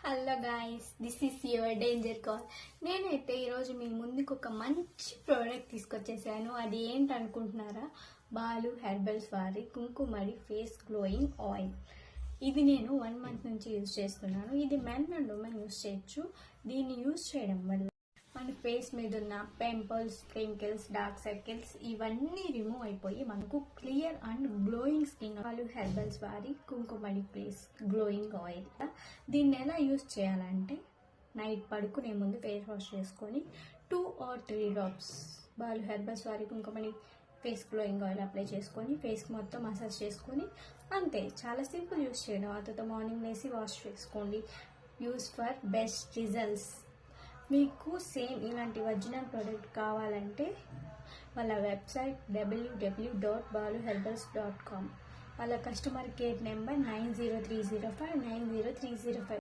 Hello guys, this is your danger call. నేనైతే ఈరోజు మీ ముందుకు ఒక మంచి ప్రోడక్ట్ తీసుకొచ్చేసాను. అది ఏంటనుకుంటున్నారా? బాలు హెర్బల్స్ వారి కుంకుమడి ఫేస్ గ్లోయింగ్ ఆయిల్. ఇది నేను 1 మంత్ నుంచి యూజ్ చేస్తున్నాను. ఇది మెన్ అండ్ ఉమెన్ యూజ్ చేయొచ్చు. దీన్ని యూజ్ చేయడం వల్ల మన ఫేస్ మీద ఉన్న పింపుల్స్, రింకిల్స్, డార్క్ సర్కిల్స్ ఇవన్నీ రిమూవ్ అయిపోయి మనకు clear and glowing skin. Balu herbals వారి కుంకుమడి ఫేస్ గ్లోయింగ్ ఆయిల్. దీన్ని ఎలా యూజ్ చేయాలంటే, నైట్ పడుకునే ముందు ఫేస్ వాష్ చేసుకొని 2 or 3 డ్రాప్స్ బాలు హెర్బల్స్ వారి కుంకుమడి ఫేస్ గ్లోయింగ్ ఆయిల్ అప్లై చేసుకొని ఫేస్కి మొత్తం మసాజ్ చేసుకొని అంతే. చాలా సింపుల్ యూజ్ చేయడం. ఆ తర్వాత మార్నింగ్ వేసి వాష్ చేసుకోండి. Use for best results. మీకు సేమ్ ఇలాంటి ఒరిజినల్ ప్రోడక్ట్ కావాలంటే వాళ్ళ వెబ్సైట్ www.baluherbals.com. వాళ్ళ కస్టమర్ కేర్ నెంబర్ 9030590305.